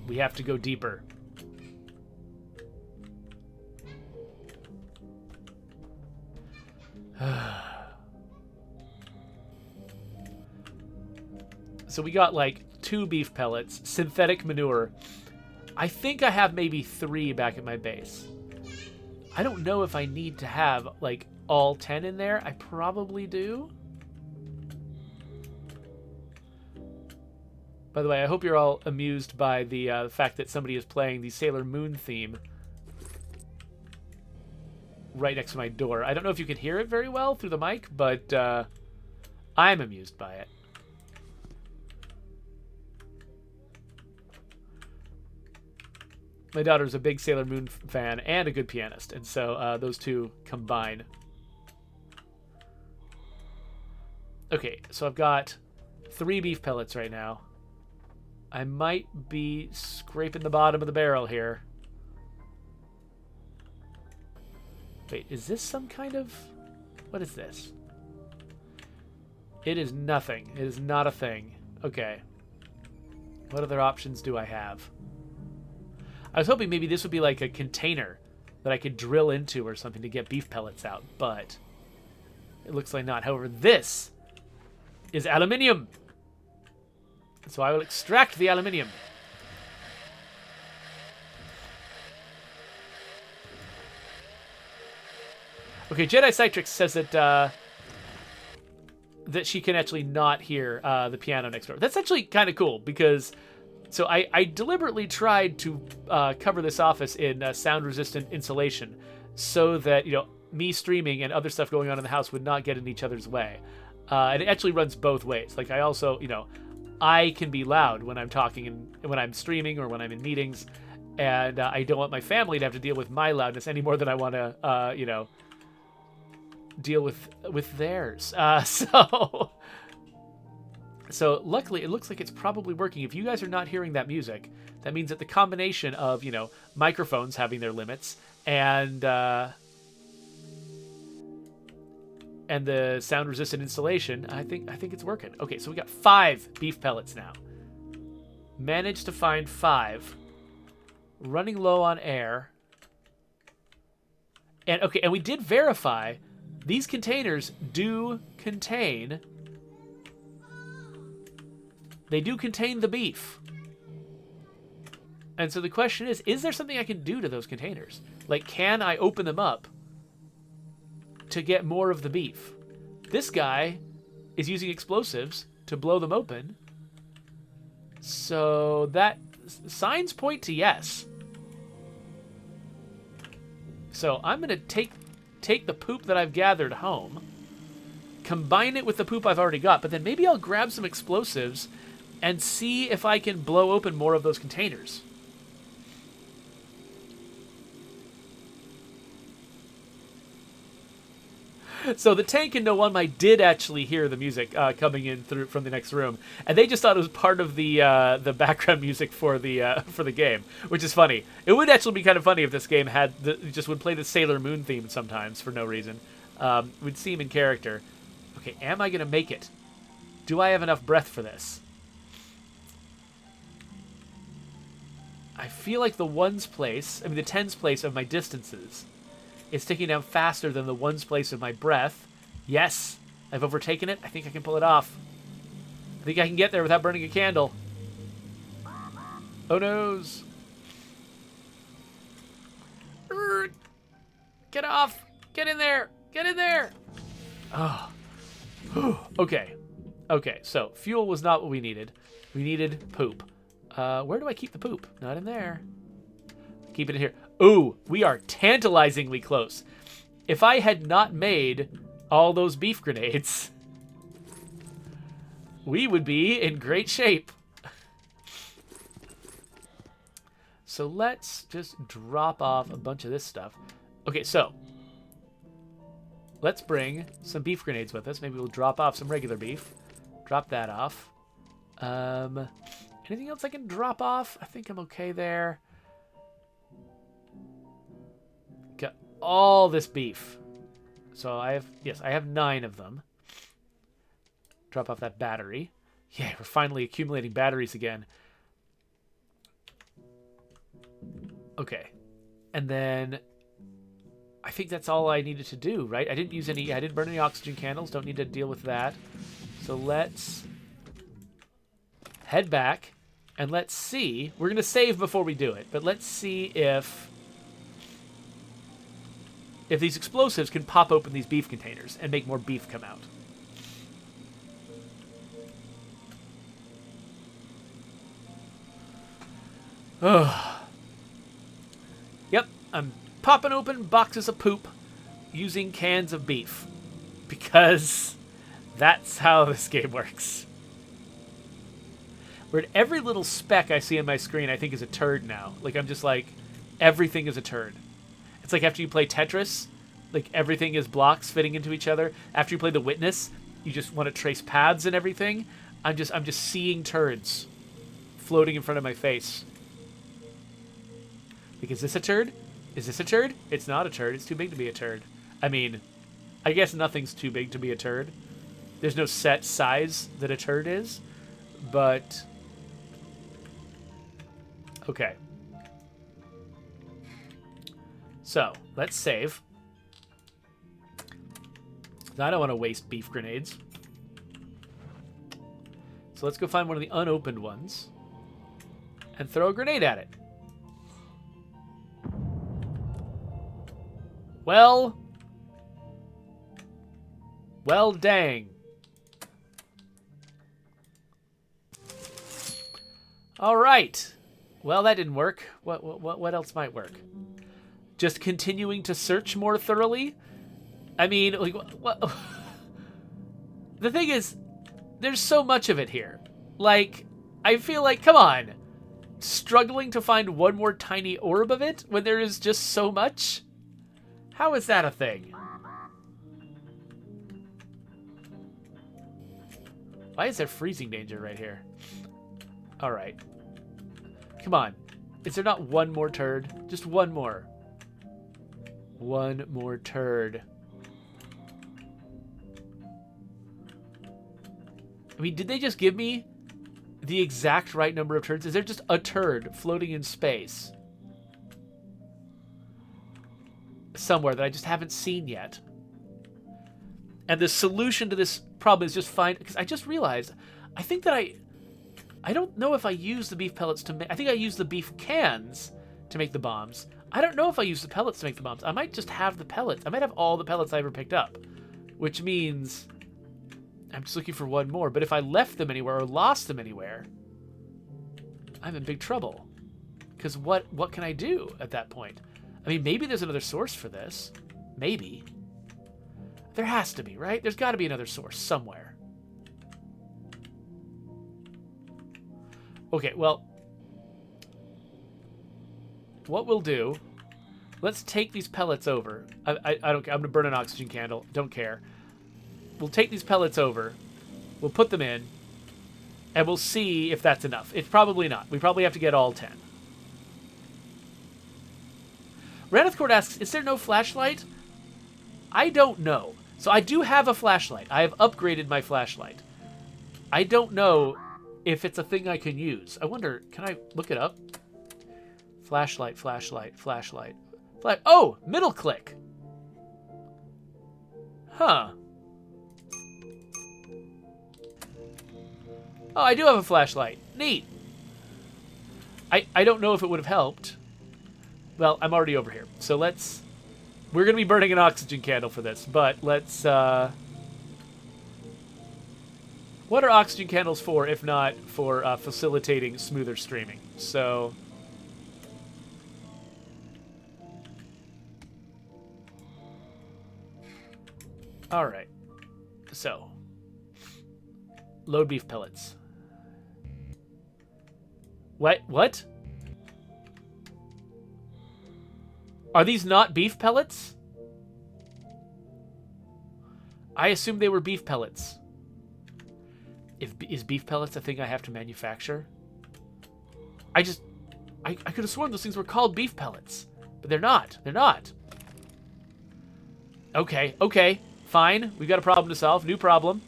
We have to go deeper. So we got like 2 beef pellets, synthetic manure. I think I have maybe 3 back at my base. I don't know if I need to have like all 10 in there. I probably do. By the way, I hope you're all amused by the fact that somebody is playing the Sailor Moon theme right next to my door. I don't know if you can hear it very well through the mic, but I'm amused by it. My daughter's a big Sailor Moon fan and a good pianist, and so those two combine. Okay, so I've got 3 beef pellets right now. I might be scraping the bottom of the barrel here. Wait, is this some kind of... What is this? It is nothing. It is not a thing. Okay. What other options do I have? I was hoping maybe this would be like a container that I could drill into or something to get beef pellets out, but it looks like not. However, this is aluminium. So I will extract the aluminium. Okay, Jedi Citrix says that that she can actually not hear the piano next door. That's actually kind of cool because... So I deliberately tried to cover this office in sound-resistant insulation so that, you know, me streaming and other stuff going on in the house would not get in each other's way. And it actually runs both ways. Like, I also, you know, I can be loud when I'm talking and when I'm streaming or when I'm in meetings, and I don't want my family to have to deal with my loudness any more than I want to, you know, deal with theirs. So luckily, it looks like it's probably working. If you guys are not hearing that music, that means that the combination of, you know, microphones having their limits and the sound-resistant installation, I think it's working. Okay, so we got 5 beef pellets now. Managed to find 5. Running low on air. And okay, and we did verify these containers do contain They do contain the beef. And so the question is there something I can do to those containers? Like, can I open them up to get more of the beef? This guy is using explosives to blow them open. So that signs point to yes. So I'm going to take the poop that I've gathered home, combine it with the poop I've already got, but then maybe I'll grab some explosives and see if I can blow open more of those containers. So the tank and No One I did actually hear the music coming in through from the next room, and they just thought it was part of the background music for the game, which is funny. It would actually be kind of funny if this game had just would play the Sailor Moon theme sometimes for no reason. Would seem in character. Okay, am I gonna make it? Do I have enough breath for this? I feel like the the tens place of my distances is ticking down faster than the ones place of my breath. Yes, I've overtaken it. I think I can pull it off. I think I can get there without burning a candle. Oh noes. Get off. Get in there. Get in there. Oh. Okay. Okay, so fuel was not what we needed. We needed poop. Where do I keep the poop? Not in there. Keep it in here. Ooh, we are tantalizingly close. If I had not made all those beef grenades, we would be in great shape. So let's just drop off a bunch of this stuff. Okay, so let's bring some beef grenades with us. Maybe we'll drop off some regular beef. Drop that off. Anything else I can drop off? I think I'm okay there. Got all this beef. So I have 9 of them. Drop off that battery. Yeah, we're finally accumulating batteries again. Okay. And then I think that's all I needed to do, right? I didn't burn any oxygen candles. Don't need to deal with that. So let's head back and let's see. We're going to save before we do it, but let's see if these explosives can pop open these beef containers and make more beef come out. Yep, I'm popping open boxes of poop using cans of beef because that's how this game works. Where every little speck I see on my screen I think is a turd now. Like, I'm just like, everything is a turd. It's like after you play Tetris, like everything is blocks fitting into each other. After you play The Witness, you just want to trace paths and everything. I'm just seeing turds floating in front of my face. Like, is this a turd? Is this a turd? It's not a turd. It's too big to be a turd. I mean, I guess nothing's too big to be a turd. There's no set size that a turd is, but okay. So, let's save. I don't want to waste beef grenades. So let's go find one of the unopened ones and throw a grenade at it. Well, dang. All right. Well, that didn't work. What else might work? Just continuing to search more thoroughly? I mean, like, what? The thing is, there's so much of it here. Like, I feel like, come on. Struggling to find one more tiny orb of it when there is just so much? How is that a thing? Why is there freezing danger right here? All right. Come on. Is there not one more turd? Just one more. One more turd. I mean, did they just give me the exact right number of turds? Is there just a turd floating in space somewhere that I just haven't seen yet? And the solution to this problem is just find... Because I just realized, I think that I don't know if I use the beef pellets to make... I think I use the beef cans to make the bombs. I don't know if I use the pellets to make the bombs. I might just have the pellets. I might have all the pellets I ever picked up, which means I'm just looking for one more. But if I left them anywhere or lost them anywhere, I'm in big trouble. Because what can I do at that point? I mean, maybe there's another source for this. Maybe. There has to be, right? There's got to be another source somewhere. Okay, well, what we'll do, let's take these pellets over. I don't care. I'm going to burn an oxygen candle. Don't care. We'll take these pellets over. We'll put them in. And we'll see if that's enough. It's probably not. We probably have to get all 10. Ranithcord asks, is there no flashlight? I don't know. So I do have a flashlight. I have upgraded my flashlight. I don't know if it's a thing I can use. I wonder, can I look it up? Flashlight, flashlight, flashlight. Oh, middle click. Huh. Oh, I do have a flashlight. Neat. I don't know if it would have helped. Well, I'm already over here. So let's... We're going to be burning an oxygen candle for this, but let's... What are oxygen candles for, if not for facilitating smoother streaming? So... Alright. So. Load beef pellets. What? Are these not beef pellets? I assumed they were beef pellets. Is beef pellets a thing I have to manufacture? I could have sworn those things were called beef pellets. But they're not. They're not. Okay. Fine. We've got a problem to solve. New problem.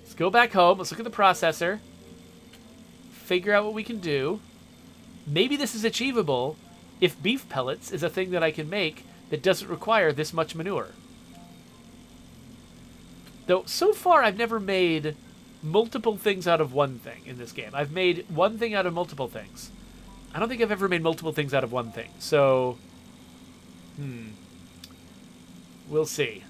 Let's go back home. Let's look at the processor. Figure out what we can do. Maybe this is achievable if beef pellets is a thing that I can make that doesn't require this much manure. Though, so far, I've never made multiple things out of one thing in this game. I've made one thing out of multiple things. I don't think I've ever made multiple things out of one thing. So, we'll see.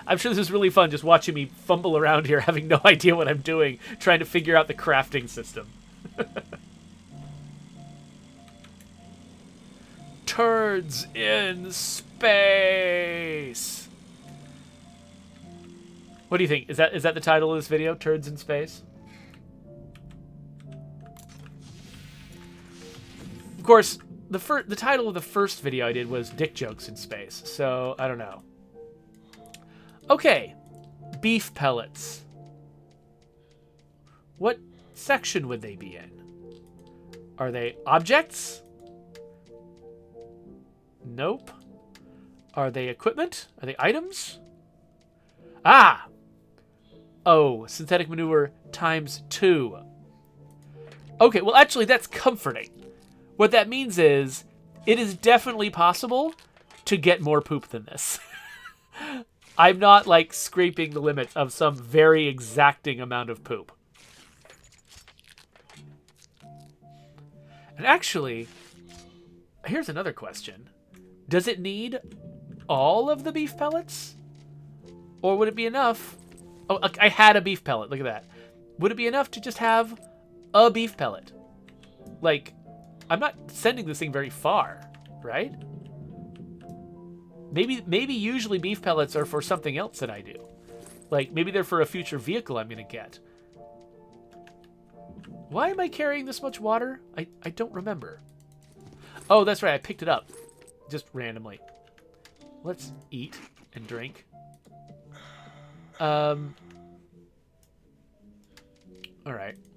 I'm sure this is really fun just watching me fumble around here, having no idea what I'm doing, trying to figure out the crafting system. Turds in space. What do you think? Is that the title of this video? Turds in space? Of course, the title of the first video I did was Dick Jokes in Space, so I don't know. Okay, beef pellets. What section would they be in? Are they objects? Nope. Are they equipment? Are they items? Ah! Oh, synthetic manure ×2. Okay, well actually that's comforting. What that means is, it is definitely possible to get more poop than this. I'm not, like, scraping the limits of some very exacting amount of poop. And actually, here's another question. Does it need all of the beef pellets? Or would it be enough... Oh, I had a beef pellet. Look at that. Would it be enough to just have a beef pellet? Like, I'm not sending this thing very far, right? Maybe usually beef pellets are for something else that I do. Like, maybe they're for a future vehicle I'm going to get. Why am I carrying this much water? I don't remember. Oh, that's right. I picked it up. Just randomly. Let's eat and drink. Alright.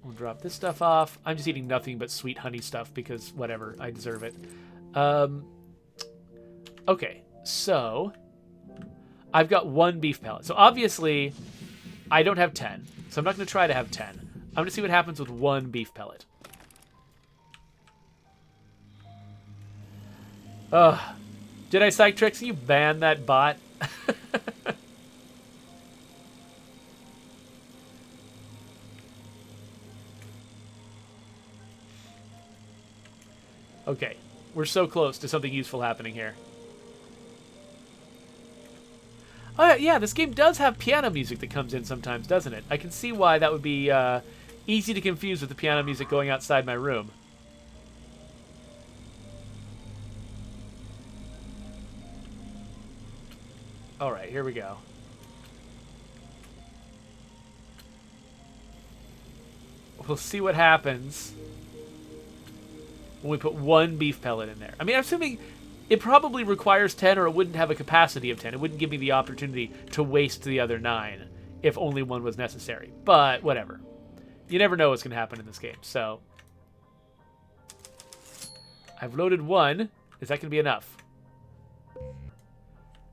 We'll drop this stuff off. I'm just eating nothing but sweet honey stuff because, whatever, I deserve it. Okay. So, I've got one beef pellet. So, obviously, I don't have 10. So, I'm not going to try to have 10. I'm going to see what happens with one beef pellet. Ugh. Jedi Psych Tricks, you ban that bot? Okay, we're so close to something useful happening here. Oh, yeah, this game does have piano music that comes in sometimes, doesn't it? I can see why that would be easy to confuse with the piano music going outside my room. Alright, here we go. We'll see what happens when we put one beef pellet in there. I mean, I'm assuming it probably requires 10 or it wouldn't have a capacity of 10. It wouldn't give me the opportunity to waste the other 9 if only one was necessary. But whatever. You never know what's going to happen in this game. So I've loaded 1. Is that going to be enough?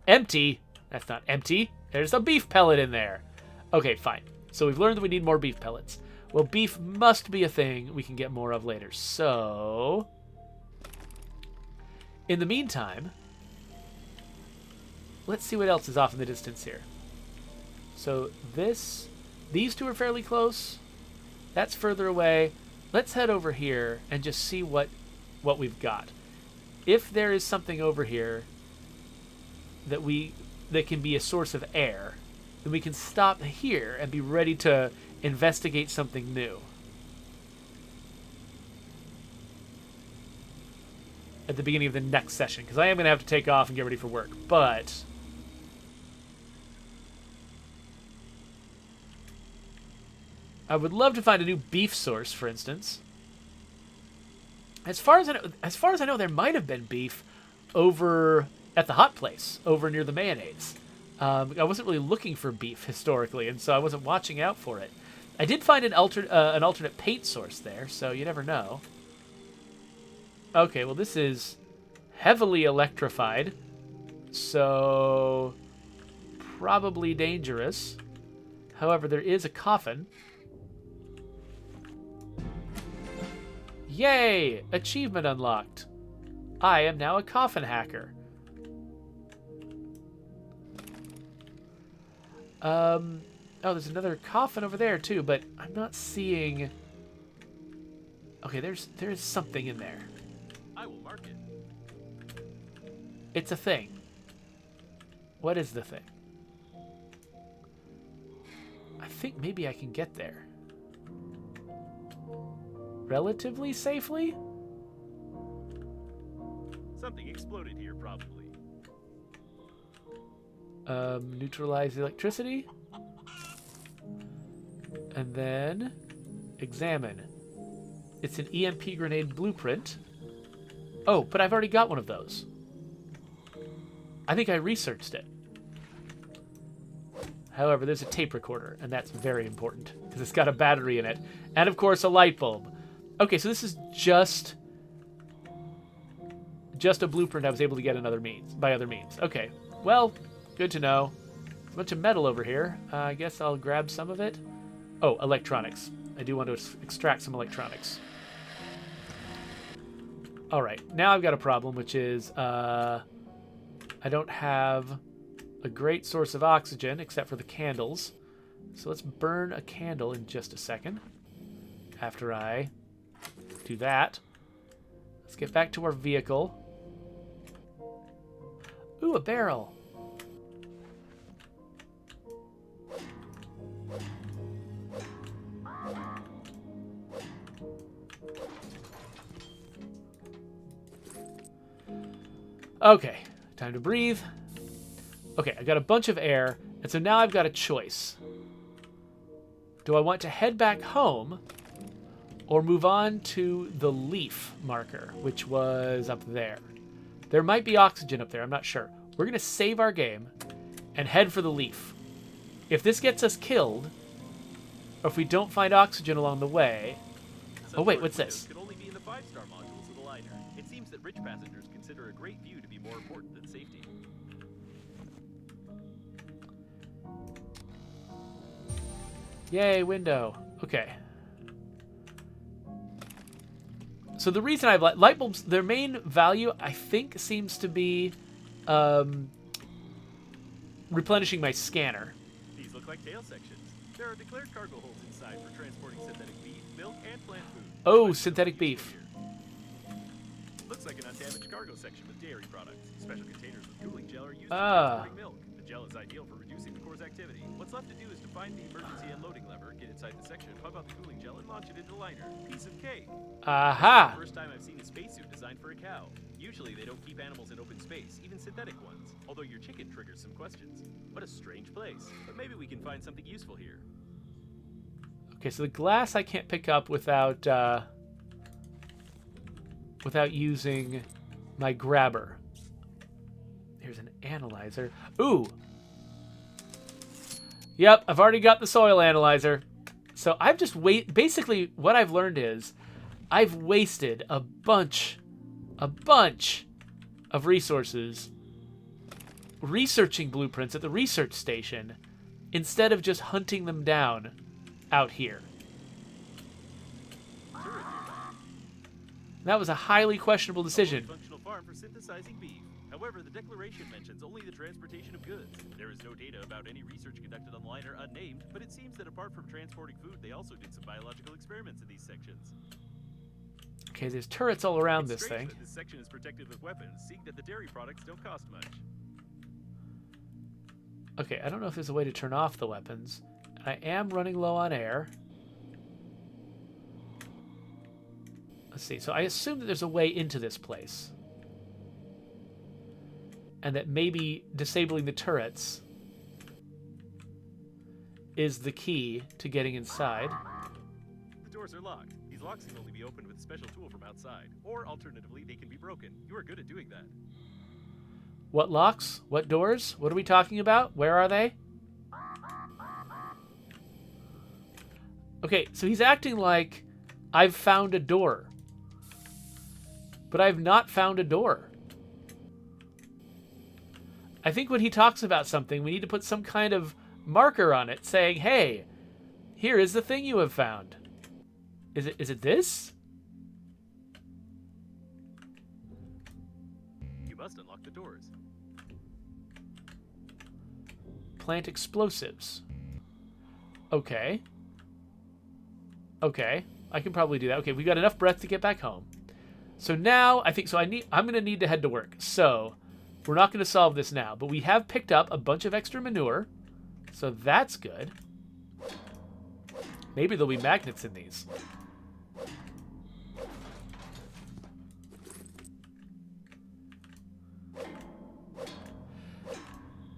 Empty. That's not empty. There's a beef pellet in there. Okay, fine. So we've learned that we need more beef pellets. Well, beef must be a thing we can get more of later. So, in the meantime, let's see what else is off in the distance here. So these two are fairly close. That's further away. Let's head over here and just see what we've got. If there is something over here that can be a source of air, then we can stop here and be ready to investigate something new. At the beginning of the next session, because I am going to have to take off and get ready for work. But I would love to find a new beef source, for instance. As far as I know, there might have been beef over at the hot place, over near the mayonnaise. I wasn't really looking for beef historically, and so I wasn't watching out for it. I did find an alternate paint source there, so you never know. Okay, well, this is heavily electrified, so probably dangerous. However, there is a coffin. Yay! Achievement unlocked. I am now a coffin hacker. Oh, there's another coffin over there too, but I'm not seeing. Okay, there is something in there. I will mark it. It's a thing. What is the thing? I think maybe I can get there relatively safely. Something exploded here, probably. Neutralize the electricity. And then examine. It's an EMP grenade blueprint. Oh, but I've already got one of those. I think I researched it. However, there's a tape recorder, and that's very important because it's got a battery in it. And, of course, a light bulb. Okay, so this is just a blueprint I was able to get by other means. Okay, well, good to know. A bunch of metal over here. I guess I'll grab some of it. Oh, electronics. I do want to extract some electronics. All right, now I've got a problem, which is I don't have a great source of oxygen except for the candles. So let's burn a candle in just a second. After I do that, let's get back to our vehicle. Ooh, a barrel. Okay, time to breathe. Okay, I got a bunch of air, and so now I've got a choice. Do I want to head back home or move on to the leaf marker, which was up there? There might be oxygen up there, I'm not sure. We're going to save our game and head for the leaf. If this gets us killed, or if we don't find oxygen along the way... Oh wait, what's this? Could only be in the 5-star modules of the liner. It seems that rich passengers consider a great view to be more important than safety. Yay, window. Okay. So the reason I've light bulbs, their main value, I think, seems to be replenishing my scanner. These look like tail sections. There are declared cargo holds inside for transporting synthetic beef, milk, and plant food. Oh, synthetic beef. Looks like an undamaged cargo section with dairy products. Special containers with cooling gel are used for Ah. transporting milk. The gel is ideal for reducing the core's activity. What's left to do is to find the emergency unloading lever, get inside the section, pump out the cooling gel, and launch it into the liner. Piece of cake. Aha! First time I've seen a spacesuit designed for a cow. Usually they don't keep animals in open space, even synthetic ones. Although your chicken triggers some questions. What a strange place. But maybe we can find something useful here. Okay, so the glass I can't pick up without using my grabber. Here's an analyzer. Ooh! Yep, I've already got the soil analyzer. So I've just basically what I've learned is I've wasted a bunch of resources researching blueprints at the research station instead of just hunting them down out here. That was a highly questionable decision. Functional farm for synthesizing beef. However, the declaration mentions only the transportation of goods. There is no data about any research conducted on the liner unnamed, but it seems that apart from transporting food, they also did some biological experiments in these sections. Okay, there's turrets all around It's this strange thing. that this section is protected with weapons, seeing that the dairy products don't cost much. Okay, I don't know if there's a way to turn off the weapons. I am running low on air. Let's see. So I assume that there's a way into this place. And that maybe disabling the turrets is the key to getting inside. The doors are locked. These locks can only be opened with a special tool from outside. Or alternatively, they can be broken. You are good at doing that. What locks? What doors? What are we talking about? Where are they? Okay, so he's acting like I've found a door. But I've not found a door. I think when he talks about something, we need to put some kind of marker on it saying, hey, here is the thing you have found. Is it this? You must unlock the doors. Plant explosives. Okay. Okay. I can probably do that. Okay, we got enough breath to get back home. So now I think I'm going to need to head to work. So we're not going to solve this now, but we have picked up a bunch of extra manure. So that's good. Maybe there'll be magnets in these.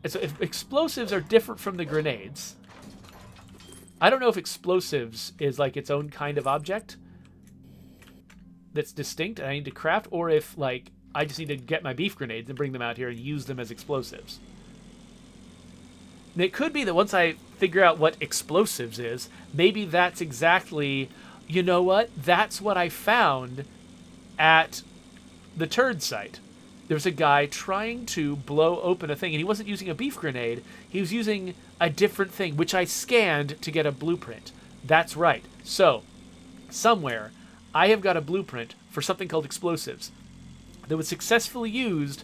And so if explosives are different from the grenades, I don't know if explosives is like its own kind of object that's distinct and I need to craft, or if like I just need to get my beef grenades and bring them out here and use them as explosives. And it could be that once I figure out what explosives is, maybe that's exactly, you know what? That's what I found at the Turd site. There's a guy trying to blow open a thing, and he wasn't using a beef grenade. He was using a different thing, which I scanned to get a blueprint. That's right. So, somewhere, I have got a blueprint for something called explosives that was successfully used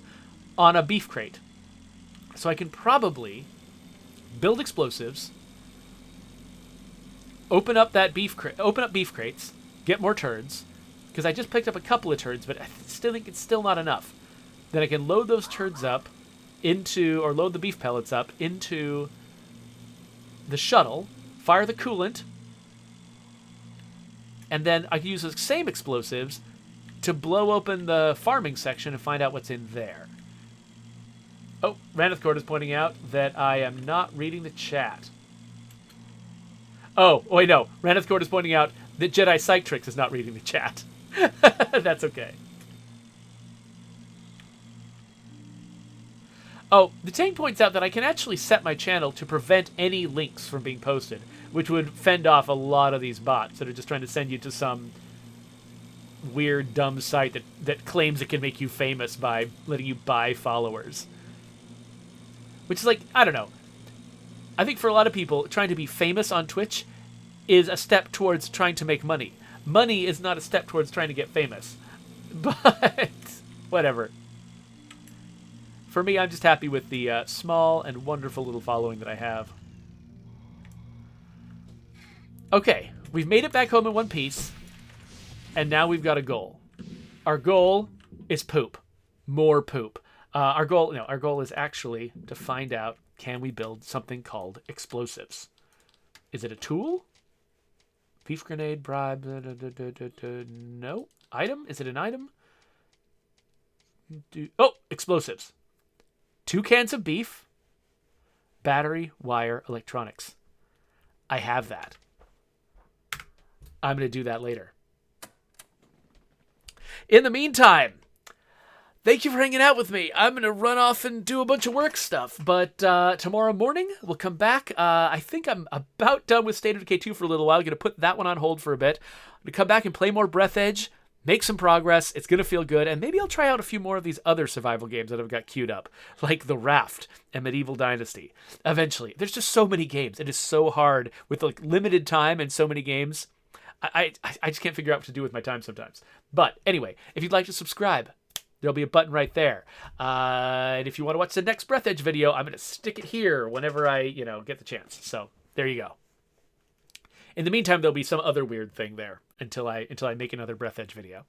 on a beef crate. So I can probably build explosives, open up beef crates, get more turds, because I just picked up a couple of turds, but I still think it's still not enough. Then I can load those turds up into, or load the beef pellets up into the shuttle, fire the coolant, and then I can use the same explosives to blow open the farming section and find out what's in there. Oh, Ranithcord is pointing out that I am not reading the chat. Oh, wait, no. Ranithcord is pointing out that Jedi Psytrix is not reading the chat. That's okay. Oh, the Tang points out that I can actually set my channel to prevent any links from being posted, which would fend off a lot of these bots that are just trying to send you to some weird, dumb site that claims it can make you famous by letting you buy followers. Which is like, I don't know. I think for a lot of people, trying to be famous on Twitch is a step towards trying to make money. Money is not a step towards trying to get famous. But, whatever. For me, I'm just happy with the small and wonderful little following that I have. Okay, we've made it back home in one piece, and now we've got a goal. Our goal It's poop. More poop. Our goal is actually to find out, can we build something called explosives? Is it a tool? Beef grenade, bribe, no. Item? Is it an item? Explosives. 2 cans of beef, battery, wire, electronics. I have that. I'm going to do that later. In the meantime, thank you for hanging out with me. I'm going to run off and do a bunch of work stuff. But tomorrow morning, we'll come back. I think I'm about done with State of Decay 2 for a little while. I'm going to put that one on hold for a bit. I'm going to come back and play more Breathedge, make some progress. It's going to feel good. And maybe I'll try out a few more of these other survival games that I've got queued up, like The Raft and Medieval Dynasty. Eventually. There's just so many games. It is so hard with like limited time and so many games. I just can't figure out what to do with my time sometimes. But anyway, if you'd like to subscribe, there'll be a button right there. And if you want to watch the next Breathedge video, I'm going to stick it here whenever I, get the chance. So there you go. In the meantime, there'll be some other weird thing there until I make another Breathedge video.